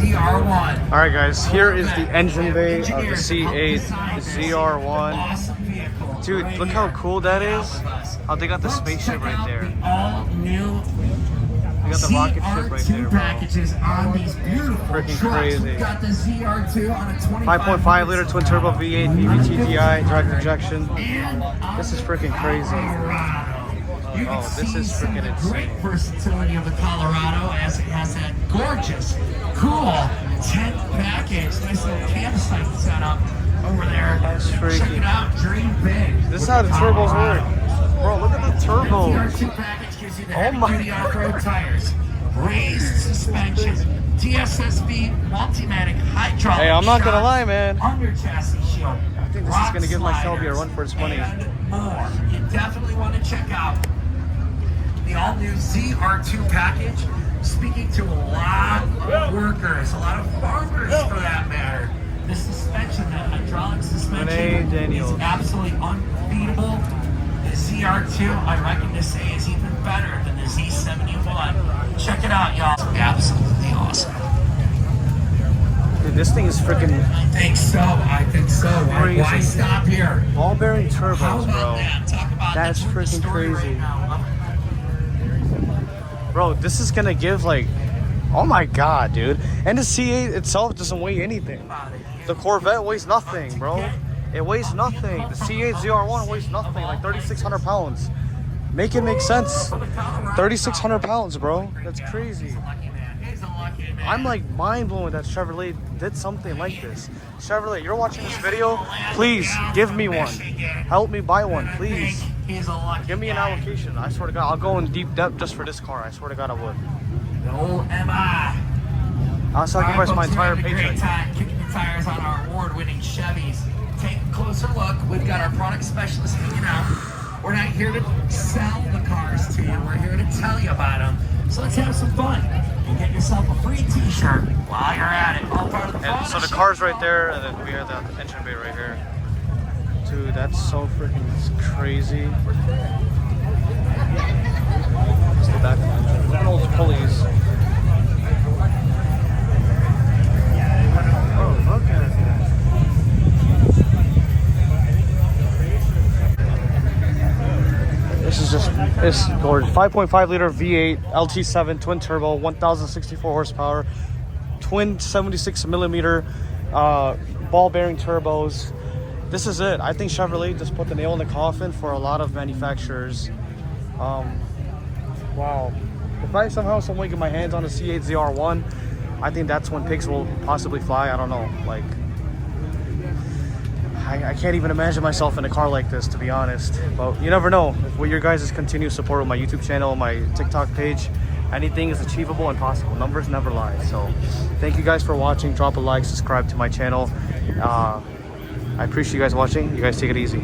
ZR1. Alright guys, here is the engine bay of the C8 ZR1. Dude, look how cool that is. How they got the spaceship right there. All new. They got the rocket ship right there, bro. Packages on these beautiful Freaking trucks. crazy. We've got the ZR2 on a 5.5 liter twin turbo V8 VVT-DI drive injection. This is freaking crazy. Oh, this is freaking insane. Great versatility of the Colorado as it has that gorgeous, cool tent package. Nice little campsite setup over there. That's freaky. Check it out, dream big. This is how the turbos work. Bro, look at the turbos. The ZR2 package gives you the Oh my heavy-duty off-road tires, raised suspension, DSSV, multimatic, hydraulic. Hey, I'm not gonna shocks, lie, man. Under chassis shield. I think this is gonna give my Shelby a run for its money. And more. You definitely want to check out the all-new ZR2 package. Speaking to a lot of workers, a lot of farmers for that matter. The suspension, that hydraulic suspension, is absolutely unbeatable. The ZR2, I reckon to say, is even better than the Z71. Check it out, y'all. It's absolutely awesome. Dude, this thing is freaking. I think so. Why stop here? Ball bearing turbos, How about bro. that? Talk about That's the freaking story crazy. right now. Bro, this is gonna give like, oh my god, dude. And the C8 itself doesn't weigh anything. The Corvette weighs nothing, bro. It weighs nothing. The C8 ZR1 weighs nothing, like 3,600 pounds. Make it make sense. 3,600 pounds, bro. That's crazy. I'm like mind blown that Chevrolet did something like this. Chevrolet, you're watching this video, please give me one. Help me buy one, please. Give me an allocation. I swear to God, I'll go in deep depth just for this car. I swear to God, I would. The old MI. I'll sacrifice my entire paycheck. Kicking the tires on our award-winning Chevys. Take a closer look. We've got our product specialist hanging out. We're not here to sell the cars to you. We're here to tell you about them. So let's have some fun and get yourself a free t-shirt while you're at it. All part of the And so the car's right there, and then we have the engine bay right here. Dude, that's so freaking crazy. Just the back of the engine. Look at all those pulleys. Oh, look at it. This is just, it's gorgeous. 5.5 liter V8 LT7 twin turbo, 1,064 horsepower, twin 76 millimeter ball bearing turbos. This is it. I think Chevrolet just put the nail in the coffin for a lot of manufacturers. Wow. If I somehow some way get my hands on a C8 ZR1, I think that's when pigs will possibly fly. I don't know. Like, I can't even imagine myself in a car like this, to be honest. But you never know. With your guys' continued support with my YouTube channel, my TikTok page, anything is achievable and possible. Numbers never lie. So thank you guys for watching. Drop a like, subscribe to my channel. I appreciate you guys watching. You guys take it easy.